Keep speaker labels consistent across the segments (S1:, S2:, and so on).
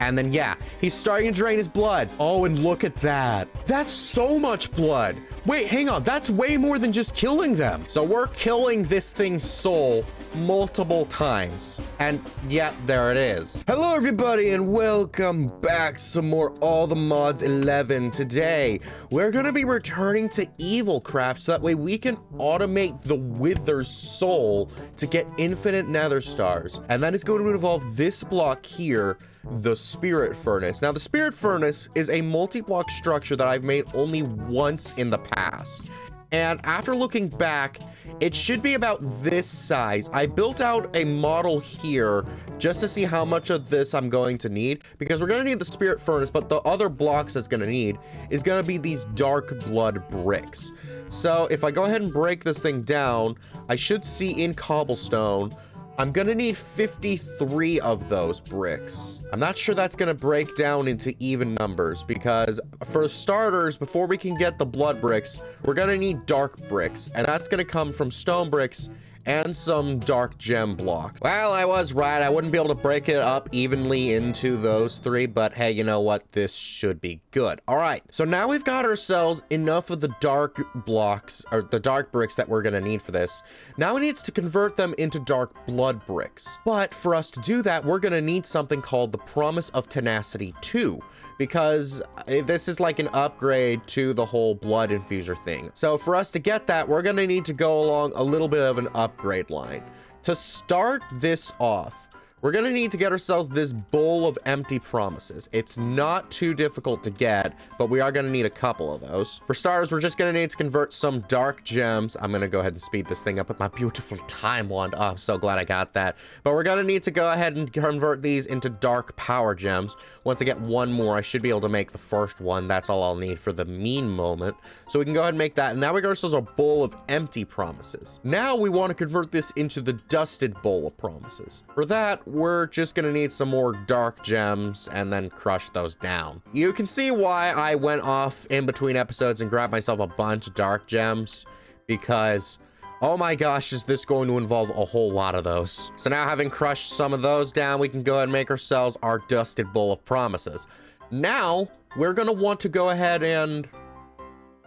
S1: And then, yeah, he's starting to drain his blood. Oh, and look at that. That's so much blood. Wait, hang on. That's way more than just killing them. So we're killing this thing's soul multiple times. And yeah, there it is. Hello, everybody, and welcome back to some more All the Mods 11. Today, we're going to be returning to Evilcraft so that way we can automate the Wither's soul to get infinite nether stars. And that is going to involve this block here, the spirit furnace. Now, the spirit furnace is a multi-block structure that I've made only once in the past. And after looking back, it should be about this size. I built out a model here just to see how much of this I'm going to need, because we're going to need the spirit furnace, but the other blocks that's going to need is going to be these dark blood bricks. So if I go ahead and break this thing down, I should see in cobblestone, I'm gonna need 53 of those bricks. I'm not sure that's gonna break down into even numbers, because for starters, before we can get the blood bricks, we're gonna need dark bricks, and that's gonna come from stone bricks and some dark gem blocks. Well, I was right. I wouldn't be able to break it up evenly into those three, but hey, you know what? This should be good. All right, so now we've got ourselves enough of the dark blocks, or the dark bricks that we're gonna need for this. Now we need to convert them into dark blood bricks. But for us to do that, we're gonna need something called the Promise of Tenacity 2, because this is like an upgrade to the whole blood infuser thing. So for us to get that, we're gonna need to go along a little bit of an upgrade line. To start this off, we're gonna need to get ourselves this bowl of empty promises. It's not too difficult to get, but we are gonna need a couple of those. For starters, we're just gonna need to convert some dark gems. I'm gonna go ahead and speed this thing up with my beautiful time wand. Oh, I'm so glad I got that. But we're gonna need to go ahead and convert these into dark power gems. Once I get one more, I should be able to make the first one. That's all I'll need for the mean moment. So we can go ahead and make that. And now we got ourselves a bowl of empty promises. Now we want to convert this into the dusted bowl of promises. For that, we're just gonna need some more dark gems and then crush those down. You can see why I went off in between episodes and grabbed myself a bunch of dark gems, because oh my gosh, is this going to involve a whole lot of those. So now, having crushed some of those down, we can go ahead and make ourselves our dusted bowl of promises. Now we're gonna want to go ahead and,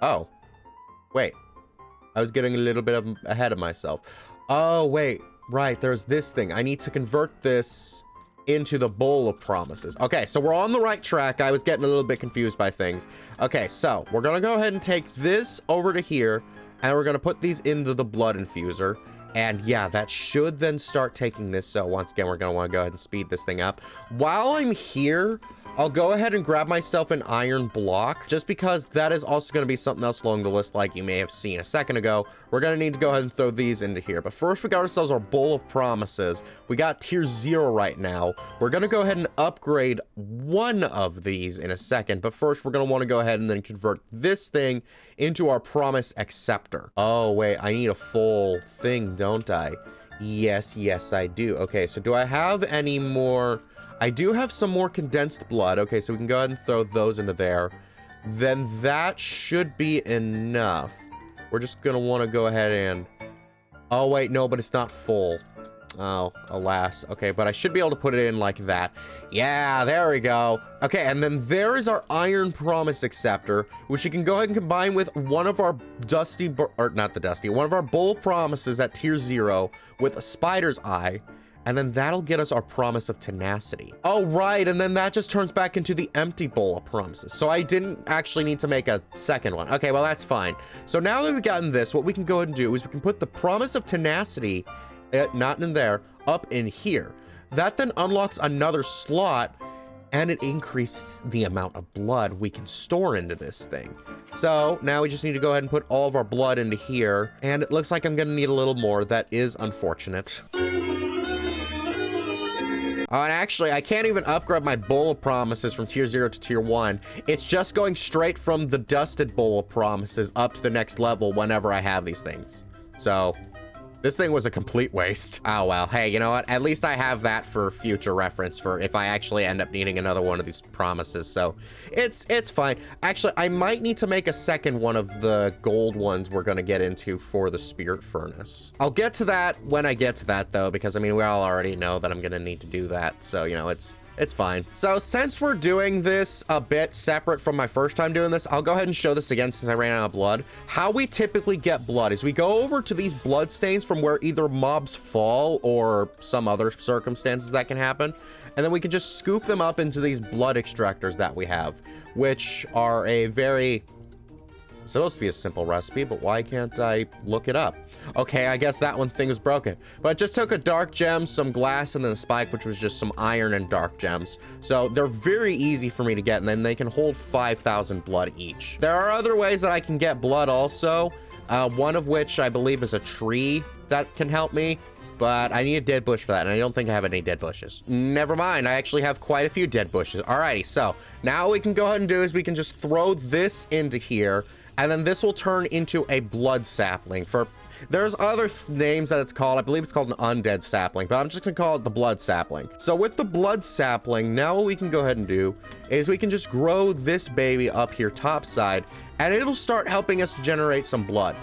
S1: oh wait, I was getting a little bit ahead of myself. Oh wait, right, there's this thing. I need to convert this into the bowl of promises. Okay, so we're on the right track. I was getting a little bit confused by things. Okay, so we're gonna go ahead and take this over to here, and we're gonna put these into the blood infuser. And yeah, that should then start taking this. So once again, we're gonna wanna go ahead and speed this thing up. While I'm here, I'll go ahead and grab myself an iron block, just because that is also going to be something else along the list, like you may have seen a second ago. We're going to need to go ahead and throw these into here. But first, we got ourselves our bowl of promises. We got tier 0 right now. We're going to go ahead and upgrade one of these in a second. But first, we're going to want to go ahead and then convert this thing into our promise acceptor. Oh, wait, I need a full thing, don't I? Yes, I do. Okay, so do I have any more? I do have some more condensed blood. Okay, so we can go ahead and throw those into there. Then that should be enough. We're just gonna want to go ahead and, oh wait, no, but it's not full. Oh, alas. Okay, but I should be able to put it in like that. Yeah, there we go. Okay, and then there is our iron promise acceptor, which you can go ahead and combine with one of our one of our bowl promises at tier 0 with a spider's eye. And then that'll get us our promise of tenacity. Oh, right, and then that just turns back into the empty bowl of promises. So I didn't actually need to make a second one. Okay, well, that's fine. So now that we've gotten this, what we can go ahead and do is we can put the promise of tenacity, not in there, up in here. That then unlocks another slot, and it increases the amount of blood we can store into this thing. So now we just need to go ahead and put all of our blood into here, and it looks like I'm gonna need a little more. That is unfortunate. Oh, and actually, I can't even upgrade my bowl of promises from tier 0 to tier 1. It's just going straight from the dusted bowl of promises up to the next level whenever I have these things. So this thing was a complete waste. Oh, well, hey, you know what? At least I have that for future reference for if I actually end up needing another one of these promises. So it's fine. Actually, I might need to make a second one of the gold ones we're going to get into for the spirit furnace. I'll get to that when I get to that, though, because, I mean, we all already know that I'm going to need to do that. So, you know, it's It's fine. So since we're doing this a bit separate from my first time doing this, I'll go ahead and show this again since I ran out of blood. How we typically get blood is we go over to these blood stains from where either mobs fall or some other circumstances that can happen. And then we can just scoop them up into these blood extractors that we have, which are a very... supposed to be a simple recipe, but why can't I look it up? Okay, I guess that one thing was broken. But I just took a dark gem, some glass, and then a spike, which was just some iron and dark gems. So they're very easy for me to get, and then they can hold 5,000 blood each. There are other ways that I can get blood also, one of which I believe is a tree that can help me. But I need a dead bush for that, and I don't think I have any dead bushes. Never mind, I actually have quite a few dead bushes. Alrighty, so now what we can go ahead and do is we can just throw this into here, and then this will turn into a blood sapling. There's other names that it's called. I believe it's called an undead sapling, but I'm just gonna call it the blood sapling. So with the blood sapling, now what we can go ahead and do is we can just grow this baby up here topside, and it'll start helping us generate some blood.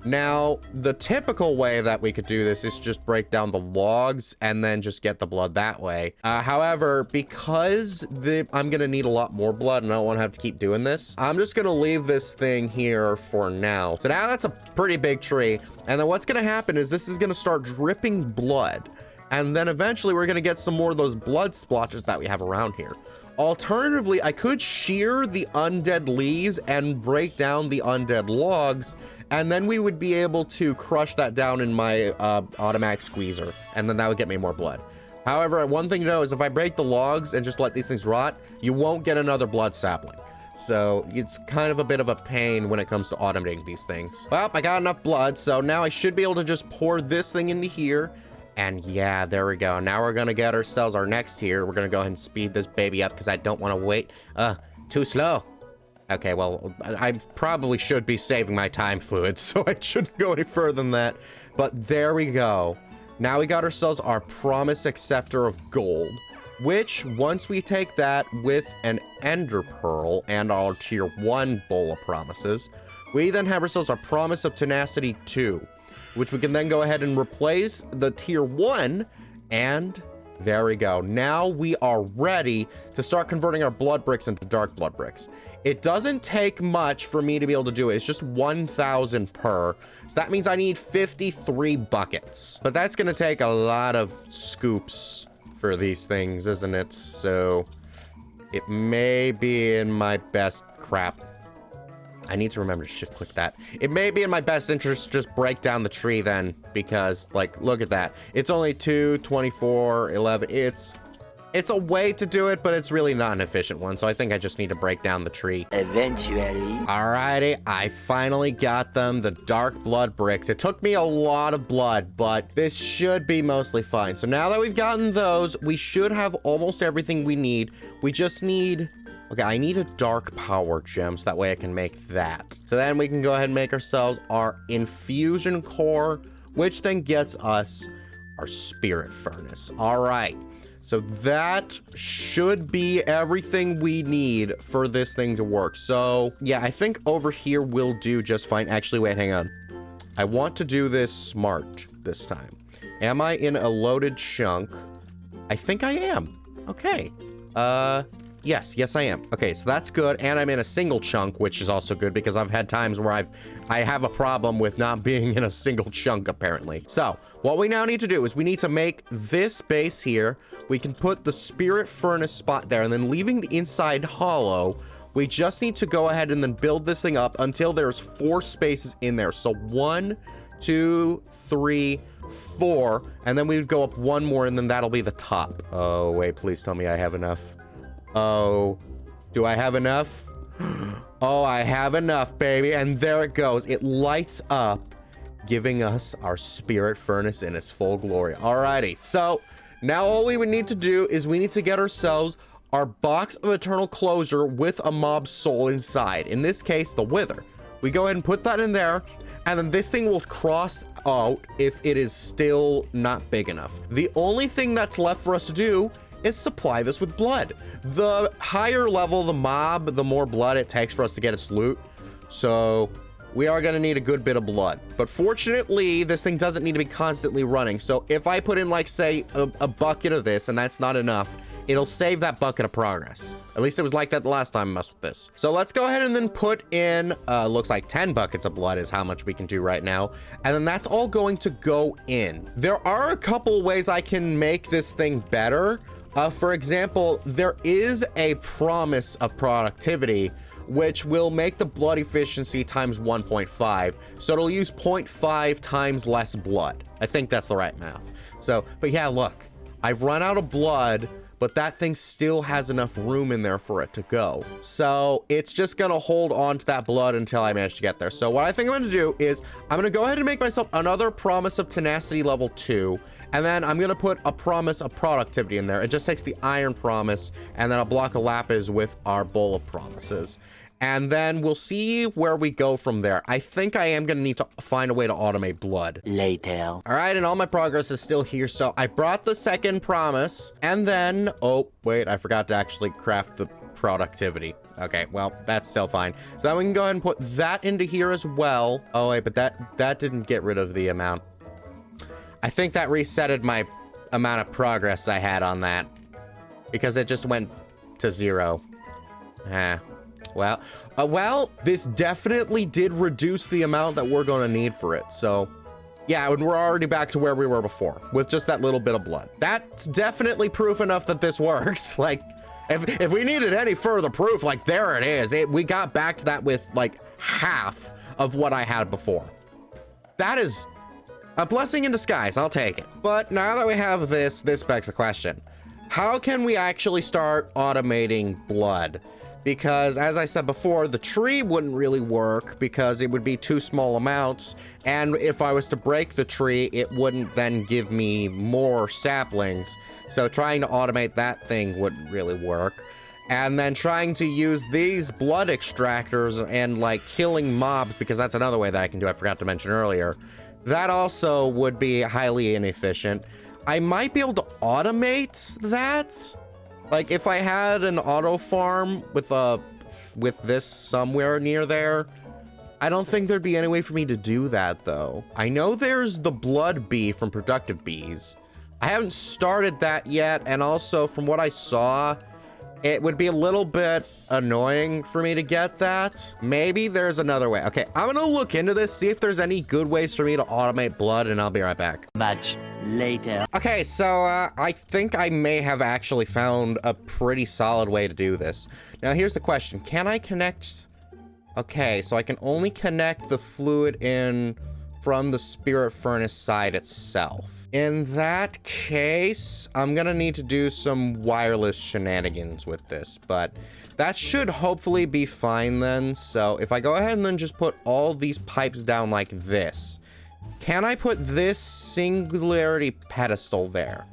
S1: Now, the typical way that we could do this is just break down the logs and then just get the blood that way. However, because I'm gonna need a lot more blood and I don't want to have to keep doing this, I'm just gonna leave this thing here for now. So now that's a pretty big tree. And then what's gonna happen is this is gonna start dripping blood. And then eventually we're gonna get some more of those blood splotches that we have around here. Alternatively, I could shear the undead leaves and break down the undead logs, and then we would be able to crush that down in my automatic squeezer, and then that would get me more blood. However, one thing to know is if I break the logs and just let these things rot, you won't get another blood sapling. So it's kind of a bit of a pain when it comes to automating these things. Well, I got enough blood, so now I should be able to just pour this thing into here. And yeah, there we go. Now we're gonna get ourselves our next tier. We're gonna go ahead and speed this baby up because I don't want to wait. Too slow. Okay, well, I probably should be saving my time fluid, so I shouldn't go any further than that. But there we go. Now we got ourselves our promise acceptor of gold, which once we take that with an ender pearl and our tier 1 bowl of promises, we then have ourselves our promise of tenacity 2, which we can then go ahead and replace the tier 1, and there we go. Now we are ready to start converting our blood bricks into dark blood bricks. It doesn't take much for me to be able to do it. It's just 1,000 per. So that means I need 53 buckets. But that's gonna take a lot of scoops for these things, isn't it? So it may be in my best crap. I need to remember to shift click that. It may be in my best interest to just break down the tree then, because like, look at that. It's only 2, 24, 11. It's a way to do it, but it's really not an efficient one. So I think I just need to break down the tree.
S2: Eventually.
S1: Alrighty, I finally got them, the dark blood bricks. It took me a lot of blood, but this should be mostly fine. So now that we've gotten those, we should have almost everything we need. We just need... okay, I need a dark power gem so that way I can make that. So then we can go ahead and make ourselves our infusion core, which then gets us our spirit furnace. All right, so that should be everything we need for this thing to work. So yeah, I think over here we'll do just fine. Actually, wait, hang on. I want to do this smart this time. Am I in a loaded chunk? I think I am. Okay. Yes, I am. Okay, so that's good, and I'm in a single chunk, which is also good because I've had times where I have a problem with not being in a single chunk, apparently. So, what we now need to do is we need to make this base here. We can put the spirit furnace spot there, and then leaving the inside hollow, we just need to go ahead and then build this thing up until there's 4 spaces in there. So 1, 2, 3, 4, and then we would go up 1 more, and then that'll be the top. Oh, wait, please tell me I have enough. Oh, do I have enough? Oh, I have enough, baby. And there it goes. It lights up, giving us our spirit furnace in its full glory. Alrighty, so now all we would need to do is we need to get ourselves our box of eternal closure with a mob soul inside. In this case, the wither. We go ahead and put that in there, and then this thing will cross out if it is still not big enough. The only thing that's left for us to do is supply this with blood. The higher level the mob, the more blood it takes for us to get its loot. So we are gonna need a good bit of blood. But fortunately, this thing doesn't need to be constantly running. So if I put in, like, say, a bucket of this, and that's not enough, it'll save that bucket of progress. At least it was like that the last time I messed with this. So let's go ahead and then put in, looks like 10 buckets of blood is how much we can do right now. And then that's all going to go in. There are a couple ways I can make this thing better. For example, there is a promise of productivity, which will make the blood efficiency times 1.5. So it'll use 0.5 times less blood. I think that's the right math. So, but yeah, look, I've run out of blood, but that thing still has enough room in there for it to go. So it's just gonna hold on to that blood until I manage to get there. So what I think I'm gonna do is I'm gonna go ahead and make myself another promise of tenacity level 2. And then I'm gonna put a promise of productivity in there. It just takes the iron promise and then a block of lapis with our bowl of promises. And then we'll see where we go from there. I think I am gonna need to find a way to automate blood.
S2: Later.
S1: All right, and all my progress is still here. So I brought the second promise and then, oh, wait, I forgot to actually craft the productivity. Okay, well, that's still fine. So then we can go ahead and put that into here as well. Oh wait, but that didn't get rid of the amount. I think that resetted my amount of progress I had on that because it just went to 0. Well, this definitely did reduce the amount that we're going to need for it. So yeah, and we're already back to where we were before with just that little bit of blood. That's definitely proof enough that this works. Like if we needed any further proof, like there it is. We got back to that with like half of what I had before. That is a blessing in disguise. I'll take it. But now that we have this begs the question. How can we actually start automating blood? Because as I said before, the tree wouldn't really work because it would be too small amounts. And if I was to break the tree, it wouldn't then give me more saplings. So trying to automate that thing wouldn't really work. And then trying to use these blood extractors and like killing mobs, because that's another way that I can do, I forgot to mention earlier. That also would be highly inefficient. I might be able to automate that. Like if I had an auto farm with this somewhere near there. I don't think there'd be any way for me to do that though. I know there's the blood bee from productive bees. I haven't started that yet, and also from what I saw, it would be a little bit annoying for me to get that. Maybe there's another way. Okay, I'm gonna look into this, see if there's any good ways for me to automate blood, and I'll be right back.
S2: Much later.
S1: Okay, so I think I may have actually found a pretty solid way to do this. Now here's the question, can I connect? Okay, so I can only connect the fluid in from the spirit furnace side itself. In that case, I'm gonna need to do some wireless shenanigans with this, but that should hopefully be fine then. So if I go ahead and then just put all these pipes down like this, can I put this singularity pedestal there?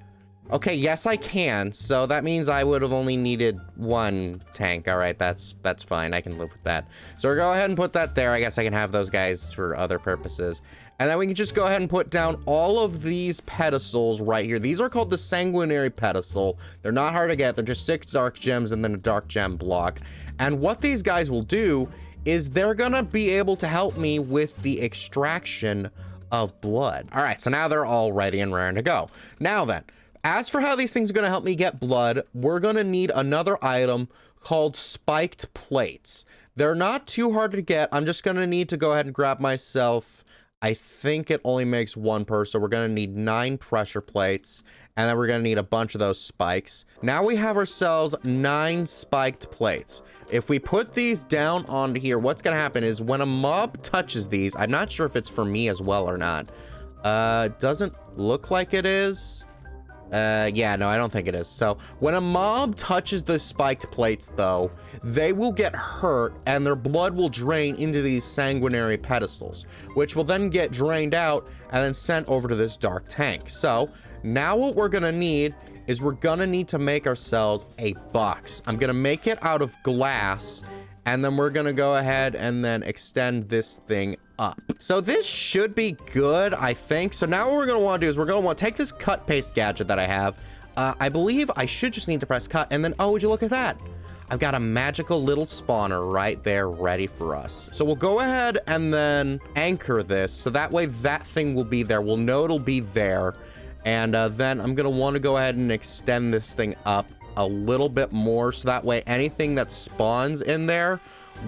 S1: Okay, yes I can. So that means I would have only needed 1 tank. All right, that's fine. I can live with that. So we'll go ahead and put that there. I guess I can have those guys for other purposes. And then we can just go ahead and put down all of these pedestals right here. These are called the sanguinary pedestal. They're not hard to get. They're just 6 dark gems and then a dark gem block. And what these guys will do is they're gonna be able to help me with the extraction of blood. All right, so now they're all ready and raring to go. Now then, as for how these things are going to help me get blood, we're going to need another item called spiked plates. They're not too hard to get. I'm just going to need to go ahead and grab myself. I think it only makes 1 per, so we're going to need 9 pressure plates, and then we're going to need a bunch of those spikes. Now we have ourselves 9 spiked plates. If we put these down onto here, what's going to happen is when a mob touches these, I'm not sure if it's for me as well or not. Doesn't look like it is. Yeah, no, I don't think it is. So when a mob touches the spiked plates though, they will get hurt and their blood will drain into these sanguinary pedestals, which will then get drained out and then sent over to this dark tank. So now what we're gonna need is we're gonna need to make ourselves a box. I'm gonna make it out of glass, and then we're gonna go ahead and then extend this thing up. So this should be good, I think. So now what we're gonna wanna do is we're gonna wanna take this cut paste gadget that I have. I believe I should just need to press cut, and then, oh, would you look at that? I've got a magical little spawner right there ready for us. So we'll go ahead and then anchor this. So that way that thing will be there. We'll know it'll be there. And then I'm going to want to go ahead and extend this thing up a little bit more. So that way anything that spawns in there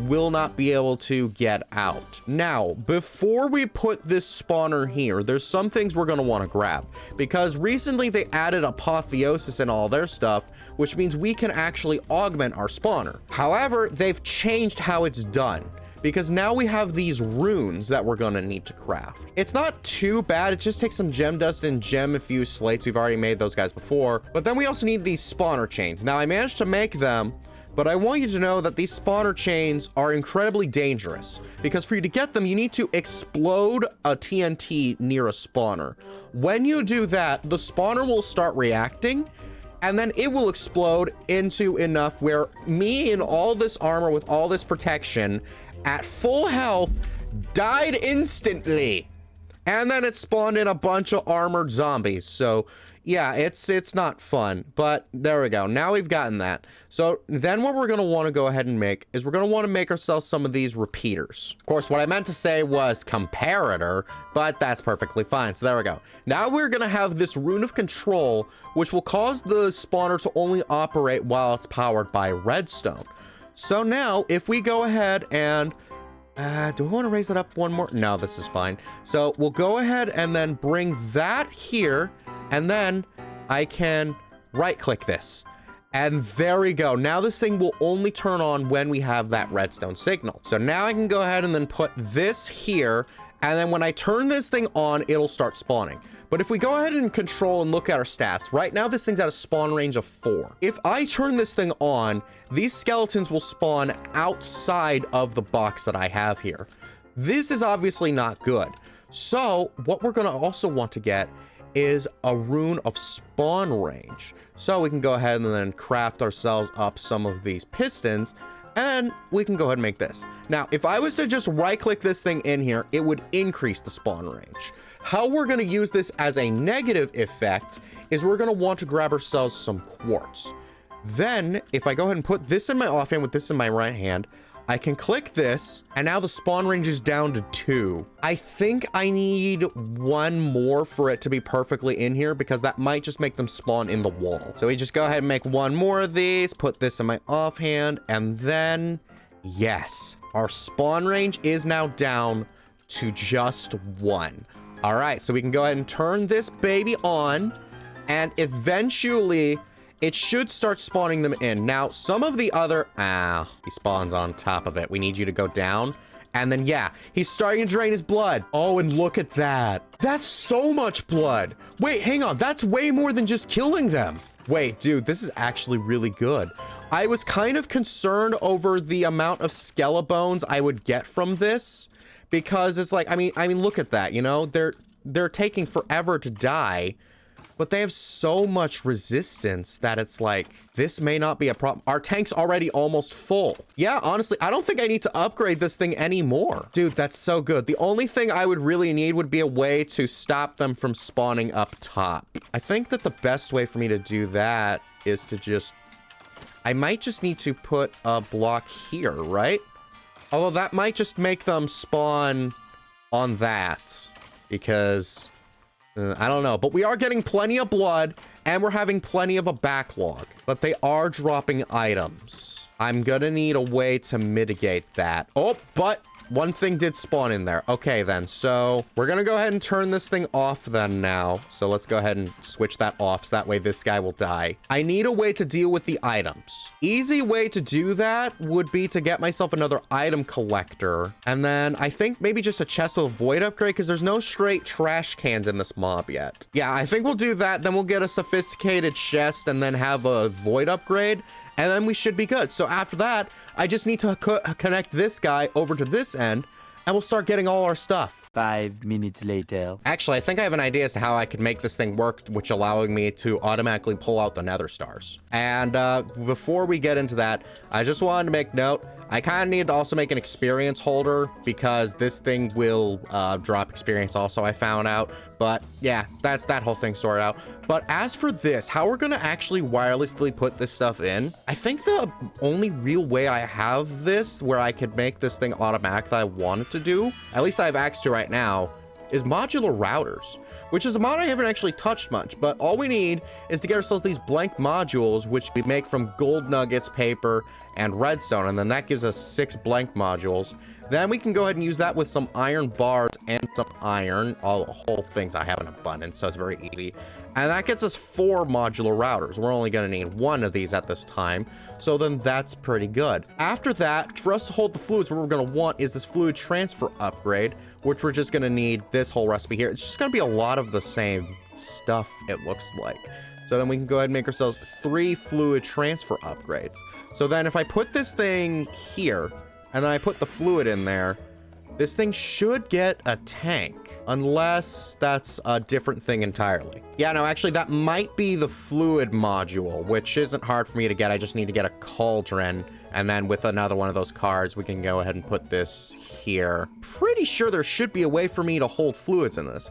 S1: will not be able to get out. Now, before we put this spawner here, there's some things we're going to want to grab, because recently they added apotheosis in all their stuff, which means we can actually augment our spawner. However, they've changed how it's done, because now we have these runes that we're going to need to craft. It's not too bad. It just takes some gem dust and gem infused slates. We've already made those guys before, but then we also need these spawner chains. Now I managed to make them, but I want you to know that these spawner chains are incredibly dangerous, because for you to get them, you need to explode a TNT near a spawner. When you do that, the spawner will start reacting, and then it will explode into enough where me in all this armor with all this protection at full health died instantly. And then it spawned in a bunch of armored zombies. So yeah, it's not fun, but there we go. Now we've gotten that. So then what we're going to want to go ahead and make is we're going to want to make ourselves some of these repeaters. Of course, what I meant to say was comparator, but that's perfectly fine. So there we go. Now we're going to have this rune of control, which will cause the spawner to only operate while it's powered by redstone. So now if we go ahead and do I want to raise that up one more? No, this is fine. So we'll go ahead and then bring that here, and then I can right click this. And there we go. Now this thing will only turn on when we have that redstone signal. So now I can go ahead and then put this here, and then when I turn this thing on, it'll start spawning. But if we go ahead and control and look at our stats, right now this thing's at a spawn range of 4. If I turn this thing on, these skeletons will spawn outside of the box that I have here. This is obviously not good. So what we're going to also want to get is a rune of spawn range. So we can go ahead and then craft ourselves up some of these pistons, and we can go ahead and make this. Now, if I was to just right click this thing in here, it would increase the spawn range. How we're going to use this as a negative effect is we're going to want to grab ourselves some quartz. Then if I go ahead and put this in my offhand with this in my right hand, I can click this, and now the spawn range is down to 2. I think I need one more for it to be perfectly in here, because that might just make them spawn in the wall. So we just go ahead and make one more of these, put this in my offhand, and then yes, our spawn range is now down to just 1. All right, so we can go ahead and turn this baby on, and eventually it should start spawning them in. Now, some of the other... he spawns on top of it. We need you to go down. And then, yeah, he's starting to drain his blood. Oh, and look at that. That's so much blood. Wait, hang on. That's way more than just killing them. Wait, dude, this is actually really good. I was kind of concerned over the amount of skelebones I would get from this, because it's like, I mean, look at that, you know? They're taking forever to die. But they have so much resistance that it's like, this may not be a problem. Our tank's already almost full. Yeah, honestly, I don't think I need to upgrade this thing anymore. Dude, that's so good. The only thing I would really need would be a way to stop them from spawning up top. I think that the best way for me to do that is to just... I might just need to put a block here, right? Although that might just make them spawn on that, because... I don't know, but we are getting plenty of blood, and we're having plenty of a backlog, but they are dropping items. I'm gonna need a way to mitigate that. Oh, but one thing did spawn in there. Okay, then, so we're gonna go ahead and turn this thing off then now. So let's go ahead and switch that off, so that way this guy will die. I need a way to deal with the items. Easy way to do that would be to get myself another item collector, and then I think maybe just a chest with a void upgrade, because there's no straight trash cans in this mob yet. Yeah, I think we'll do that. Then we'll get a sophisticated chest and then have a void upgrade, and then we should be good. So after that, I just need to connect this guy over to this end, and we'll start getting all our stuff.
S2: 5 minutes later.
S1: Actually, I think I have an idea as to how I could make this thing work, which allowing me to automatically pull out the nether stars. And before we get into that, I just wanted to make note, I kind of need to also make an experience holder because this thing will drop experience also, I found out. But yeah, that's that whole thing sorted out. But as for this, how we're gonna actually wirelessly put this stuff in, I think the only real way I have this where I could make this thing automatic that I want it to do, at least I have access to right now, is modular routers, which is a mod I haven't actually touched much, but all we need is to get ourselves these blank modules, which we make from gold nuggets, paper, and redstone, and then that gives us 6 blank modules. Then we can go ahead and use that with some iron bars and some iron, all whole things I have in abundance, so it's very easy. And that gets us 4 modular routers. We're only gonna need 1 of these at this time, so then that's pretty good. After that, for us to hold the fluids, what we're gonna want is this fluid transfer upgrade, which we're just gonna need this whole recipe here. It's just gonna be a lot of the same stuff, it looks like. So then we can go ahead and make ourselves 3 fluid transfer upgrades. So then if I put this thing here, and then I put the fluid in there, this thing should get a tank, unless that's a different thing entirely. Yeah, no, actually that might be the fluid module, which isn't hard for me to get. I just need to get a cauldron, and then with another one of those cards, we can go ahead and put this here. Pretty sure there should be a way for me to hold fluids in this.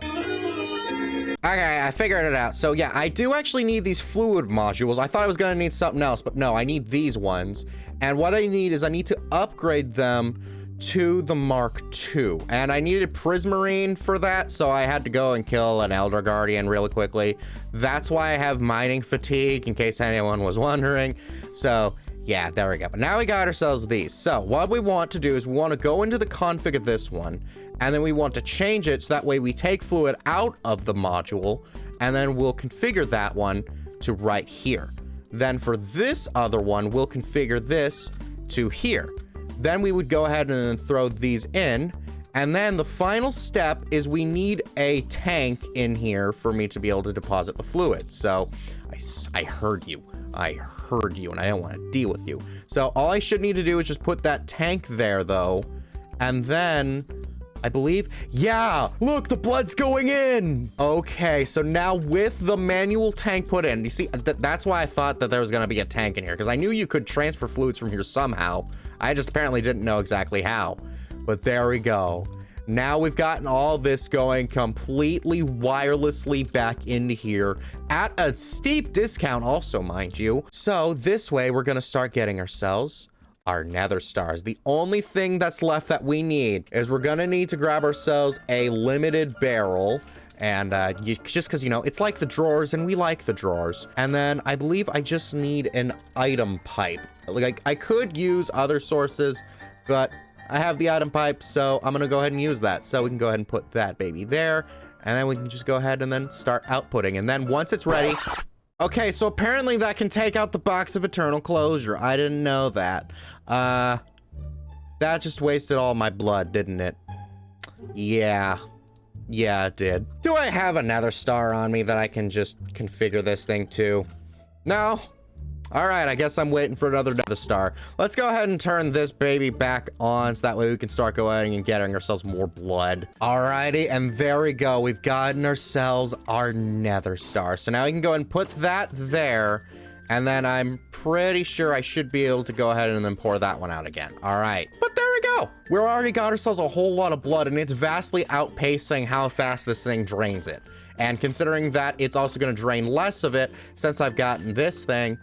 S1: Okay, I figured it out. So yeah, I do actually need these fluid modules. I thought I was gonna need something else, but no, I need these ones. And what I need is I need to upgrade them to the Mark II. And I needed prismarine for that, so I had to go and kill an Elder Guardian really quickly. That's why I have mining fatigue, in case anyone was wondering. So yeah, there we go. But now we got ourselves these. So what we want to do is we want to go into the config of this one, and then we want to change it so that way we take fluid out of the module, and then we'll configure that one to right here. Then for this other one, we'll configure this to here. Then we would go ahead and then throw these in, and then the final step is we need a tank in here for me to be able to deposit the fluid. So I heard you. I heard you, and I don't want to deal with you. So all I should need to do is just put that tank there, though, and then I believe, yeah, look, the blood's going in. Okay, so now with the manual tank put in, you see, that's why I thought that there was gonna be a tank in here, because I knew you could transfer fluids from here somehow. I just apparently didn't know exactly how, but there we go. Now we've gotten all this going completely wirelessly back into here at a steep discount also, mind you. So this way we're gonna start getting ourselves our nether stars. The only thing that's left that we need is we're gonna need to grab ourselves a limited barrel, and just because, you know, it's like the drawers and we like the drawers. And then I believe I just need an item pipe. Like I could use other sources, but I have the item pipe, so I'm gonna go ahead and use that. So we can go ahead and put that baby there, and then we can just go ahead and then start outputting. And then once it's ready, okay, so apparently that can take out the box of eternal closure. I didn't know that. That just wasted all my blood, didn't it? Yeah. Yeah, it did. Do I have a nether star on me that I can just configure this thing to? No? All right, I guess I'm waiting for another nether star. Let's go ahead and turn this baby back on so that way we can start going and getting ourselves more blood. Alrighty, and there we go. We've gotten ourselves our nether star. So now we can go and put that there, and then I'm pretty sure I should be able to go ahead and then pour that one out again. All right, but there we go. We've already got ourselves a whole lot of blood, and it's vastly outpacing how fast this thing drains it. And considering that it's also gonna drain less of it since I've gotten this thing,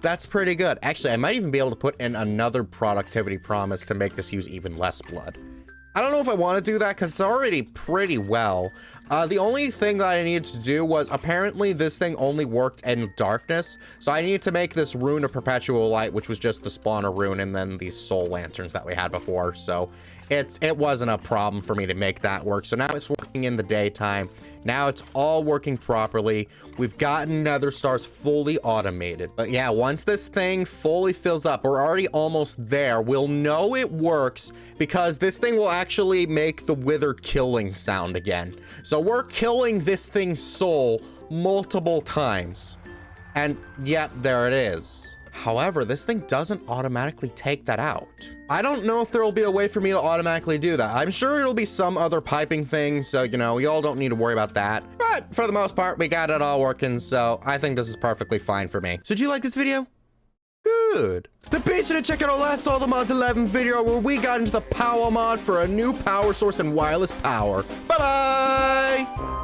S1: that's pretty good. Actually, I might even be able to put in another productivity promise to make this use even less blood. I don't know if I want to do that because it's already pretty well. The only thing that I needed to do was apparently this thing only worked in darkness. So I needed to make this rune of perpetual light, which was just the spawner rune and then these soul lanterns that we had before. So it wasn't a problem for me to make that work. So now it's working in the daytime. Now it's all working properly. We've gotten nether stars fully automated. But yeah, once this thing fully fills up, we're already almost there. We'll know it works because this thing will actually make the wither killing sound again. So we're killing this thing's soul multiple times. And yep, there it is. However, this thing doesn't automatically take that out. I don't know if there will be a way for me to automatically do that. I'm sure it'll be some other piping thing, so, you know, y'all don't need to worry about that. But for the most part, we got it all working, so I think this is perfectly fine for me. So did you like this video? Good. good. Then be sure to check out our last All the Mods 11 video where we got into the power mod for a new power source and wireless power. Bye-bye!